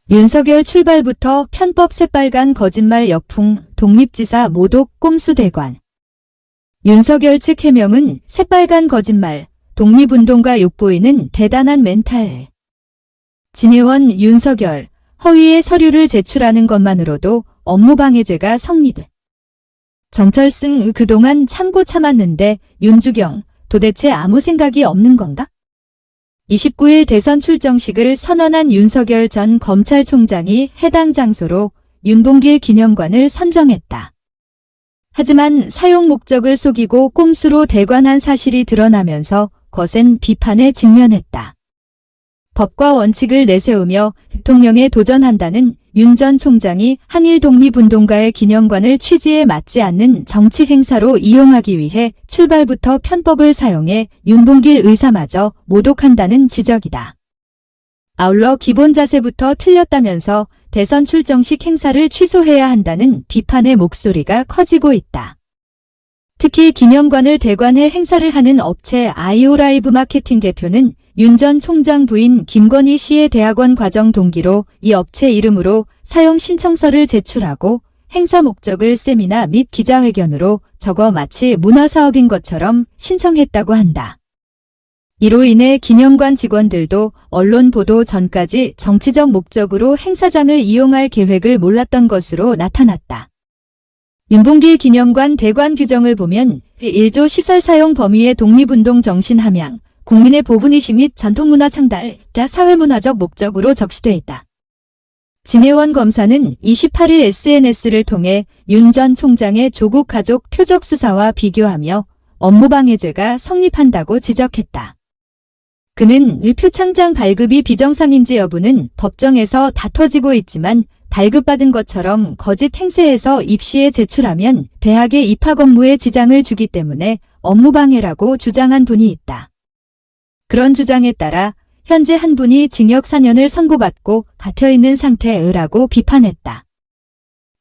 윤석열 출발부터 편법 새빨간 거짓말 역풍, 독립지사 모독 꼼수 대관. 윤석열 측 해명은 새빨간 거짓말, 독립운동가 욕보이는 대단한 멘탈. 진해원 윤석열, 허위의 서류를 제출하는 것만으로도 업무방해죄가 성립. 정철승 그동안 참고 참았는데 윤주경 도대체 아무 생각이 없는 건가? 29일 대선 출정식을 선언한 윤석열 전 검찰총장이 해당 장소로 윤봉길 기념관을 선정했다. 하지만 사용 목적을 속이고 꼼수로 대관한 사실이 드러나면서 거센 비판에 직면했다. 법과 원칙을 내세우며 대통령에 도전한다는 윤 전 총장이 한일 독립운동가의 기념관을 취지에 맞지 않는 정치 행사로 이용하기 위해 출발부터 편법을 사용해 윤봉길 의사마저 모독한다는 지적이다. 아울러 기본 자세부터 틀렸다면서 대선 출정식 행사를 취소해야 한다는 비판의 목소리가 커지고 있다. 특히 기념관을 대관해 행사를 하는 업체 아이오라이브 마케팅 대표는 윤 전 총장 부인 김건희 씨의 대학원 과정 동기로 이 업체 이름으로 사용 신청서를 제출하고 행사 목적을 세미나 및 기자회견으로 적어 마치 문화사업인 것처럼 신청했다고 한다. 이로 인해 기념관 직원들도 언론 보도 전까지 정치적 목적으로 행사장을 이용할 계획을 몰랐던 것으로 나타났다. 윤봉길 기념관 대관 규정을 보면 1조 시설 사용 범위의 독립운동 정신 함양, 국민의 보분의식 및 전통문화 창달, 사회문화적 목적으로 적시돼 있다. 진해원 검사는 28일 SNS를 통해 윤 전 총장의 조국 가족 표적 수사와 비교하며 업무방해죄가 성립한다고 지적했다. 그는 표창장 발급이 비정상인지 여부는 법정에서 다퉈지고 있지만 발급받은 것처럼 거짓 행세해서 입시에 제출하면 대학의 입학 업무에 지장을 주기 때문에 업무방해라고 주장한 분이 있다. 그런 주장에 따라 현재 한 분이 징역 4년을 선고받고 갇혀있는 상태라고 비판했다.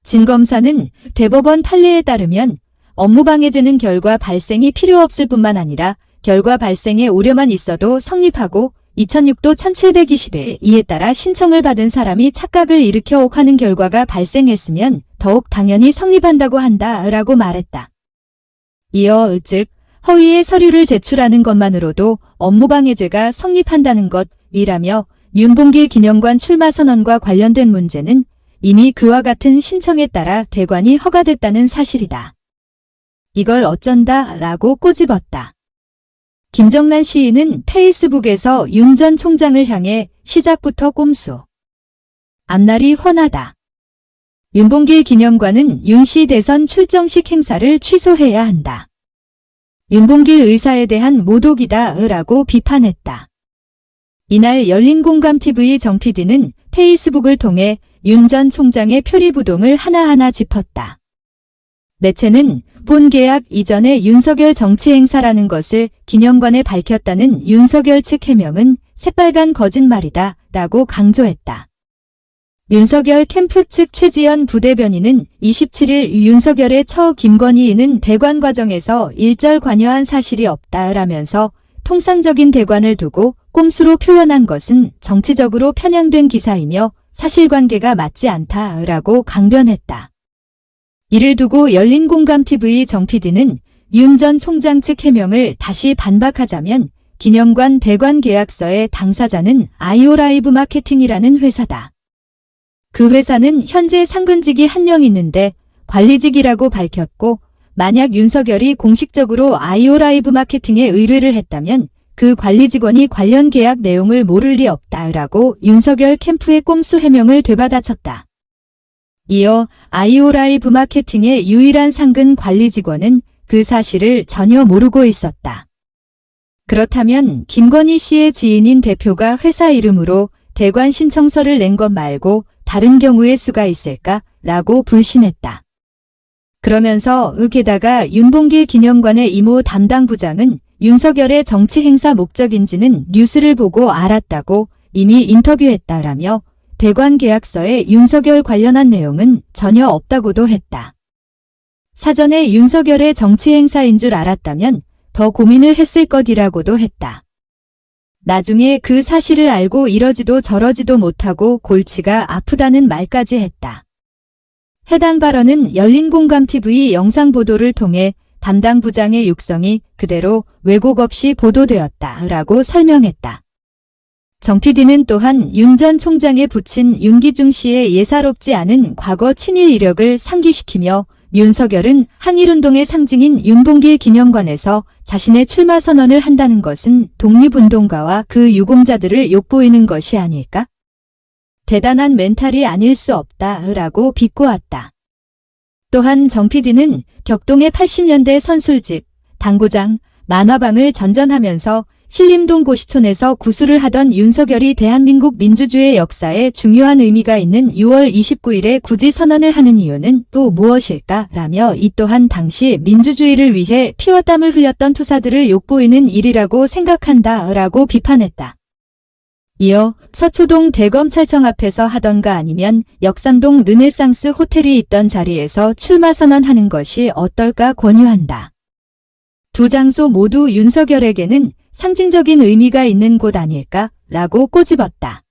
진 검사는 대법원 판례에 따르면 업무방해죄는 결과 발생이 필요 없을 뿐만 아니라 결과 발생의 우려만 있어도 성립하고 2006도 1721 이에 따라 신청을 받은 사람이 착각을 일으켜 혹하는 결과가 발생했으면 더욱 당연히 성립한다고 한다라고 말했다. 이어 즉 허위의 서류를 제출하는 것만으로도 업무방해죄가 성립한다는 것이라며 윤봉길 기념관 출마 선언과 관련된 문제는 이미 그와 같은 신청에 따라 대관이 허가됐다는 사실이다. 이걸 어쩐다 라고 꼬집었다. 김정난 시인은 페이스북에서 윤 전 총장을 향해 시작부터 꼼수. 앞날이 훤하다. 윤봉길 기념관은 윤 씨 대선 출정식 행사를 취소해야 한다. 윤봉길 의사에 대한 모독이다 라고 비판했다. 이날 열린공감TV 정 PD는 페이스북을 통해 윤 전 총장의 표리부동을 하나하나 짚었다. 매체는 본 계약 이전에 윤석열 정치 행사라는 것을 기념관에 밝혔다는 윤석열 측 해명은 새빨간 거짓말이다 라고 강조했다. 윤석열 캠프 측 최지연 부대변인은 27일 윤석열의 처 김건희는 대관 과정에서 일절 관여한 사실이 없다라면서 통상적인 대관을 두고 꼼수로 표현한 것은 정치적으로 편향된 기사이며 사실관계가 맞지 않다라고 강변했다. 이를 두고 열린공감TV 정 PD는 윤 전 총장 측 해명을 다시 반박하자면 기념관 대관 계약서의 당사자는 아이오라이브 마케팅이라는 회사다. 그 회사는 현재 상근직이 한 명 있는데 관리직이라고 밝혔고 만약 윤석열이 공식적으로 아이오라이브 마케팅에 의뢰를 했다면 그 관리 직원이 관련 계약 내용을 모를 리 없다라고 윤석열 캠프의 꼼수 해명을 되받아쳤다. 이어 아이오라이브 마케팅의 유일한 상근 관리 직원은 그 사실을 전혀 모르고 있었다. 그렇다면 김건희 씨의 지인인 대표가 회사 이름으로 대관 신청서를 낸 것 말고 다른 경우의 수가 있을까? 라고 불신했다. 그러면서 게다가 윤봉길 기념관의 이모 담당 부장은 윤석열의 정치 행사 목적인지는 뉴스를 보고 알았다고 이미 인터뷰했다라며 대관 계약서에 윤석열 관련한 내용은 전혀 없다고도 했다. 사전에 윤석열의 정치 행사인 줄 알았다면 더 고민을 했을 것이라고도 했다. 나중에 그 사실을 알고 이러지도 저러지도 못하고 골치가 아프다는 말까지 했다. 해당 발언은 열린공감TV 영상보도를 통해 담당 부장의 육성이 그대로 왜곡 없이 보도되었다라고 설명했다. 정 PD는 또한 윤 전 총장의 부친 윤기중 씨의 예사롭지 않은 과거 친일 이력을 상기시키며 윤석열은 항일운동의 상징인 윤봉길 기념관에서 자신의 출마 선언을 한다는 것은 독립운동가와 그 유공자들을 욕보이는 것이 아닐까? 대단한 멘탈이 아닐 수 없다라고 비꼬았다. 또한 정 PD는 격동의 80년대 선술집, 당구장, 만화방을 전전하면서 신림동 고시촌에서 구술을 하던 윤석열이 대한민국 민주주의 역사에 중요한 의미가 있는 6월 29일에 굳이 선언을 하는 이유는 또 무엇일까? 라며 이 또한 당시 민주주의를 위해 피와 땀을 흘렸던 투사들을 욕보이는 일이라고 생각한다 라고 비판했다. 이어 서초동 대검찰청 앞에서 하던가 아니면 역삼동 르네상스 호텔이 있던 자리에서 출마 선언하는 것이 어떨까 권유한다. 두 장소 모두 윤석열에게는 상징적인 의미가 있는 곳 아닐까? 라고 꼬집었다.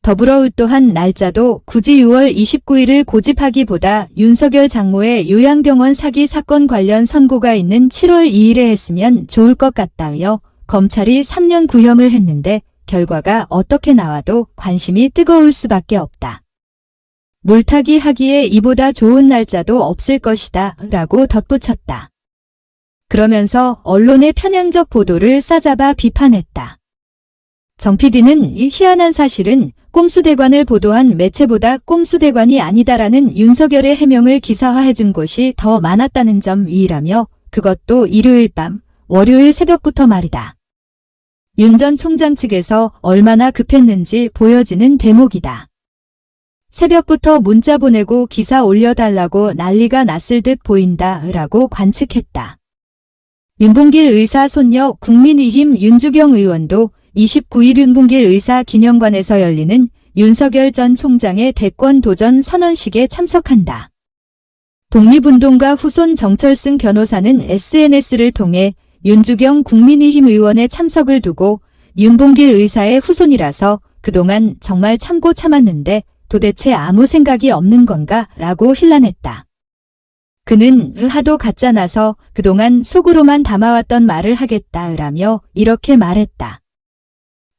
더불어 또한 날짜도 굳이 6월 29일을 고집하기보다 윤석열 장모의 요양병원 사기 사건 관련 선고가 있는 7월 2일에 했으면 좋을 것 같다며 검찰이 3년 구형을 했는데 결과가 어떻게 나와도 관심이 뜨거울 수밖에 없다. 물타기 하기에 이보다 좋은 날짜도 없을 것이다 라고 덧붙였다. 그러면서 언론의 편향적 보도를 싸잡아 비판했다. 정 PD는 이 희한한 사실은 꼼수대관을 보도한 매체보다 꼼수대관이 아니다라는 윤석열의 해명을 기사화해준 곳이 더 많았다는 점 위라며 그것도 일요일 밤, 월요일 새벽부터 말이다. 윤 전 총장 측에서 얼마나 급했는지 보여지는 대목이다. 새벽부터 문자 보내고 기사 올려달라고 난리가 났을 듯 보인다 라고 관측했다. 윤봉길 의사 손녀 국민의힘 윤주경 의원도 29일 윤봉길 의사 기념관에서 열리는 윤석열 전 총장의 대권 도전 선언식에 참석한다. 독립운동가 후손 정철승 변호사는 SNS를 통해 윤주경 국민의힘 의원의 참석을 두고 윤봉길 의사의 후손이라서 그동안 정말 참고 참았는데 도대체 아무 생각이 없는 건가? 라고 힐난했다. 그는 하도 가짜나서 그동안 속으로만 담아왔던 말을 하겠다라며 이렇게 말했다.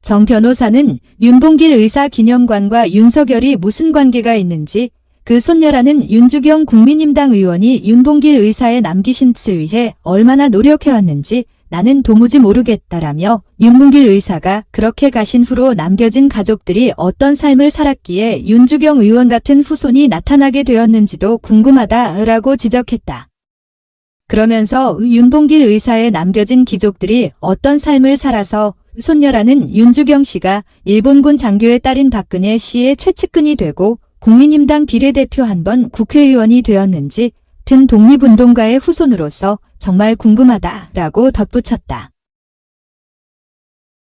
정 변호사는 윤봉길 의사 기념관과 윤석열이 무슨 관계가 있는지 그 손녀라는 윤주경 국민의힘당 의원이 윤봉길 의사의 남기신 뜻을 위해 얼마나 노력해왔는지 나는 도무지 모르겠다라며 윤봉길 의사가 그렇게 가신 후로 남겨진 가족들이 어떤 삶을 살았기에 윤주경 의원 같은 후손이 나타나게 되었는지도 궁금하다라고 지적했다. 그러면서 윤봉길 의사의 남겨진 귀족들이 어떤 삶을 살아서 손녀라는 윤주경 씨가 일본군 장교의 딸인 박근혜 씨의 최측근이 되고 국민의힘당 비례대표 한 번 국회의원이 되었는지 든 독립운동가의 후손으로서 정말 궁금하다라고 덧붙였다.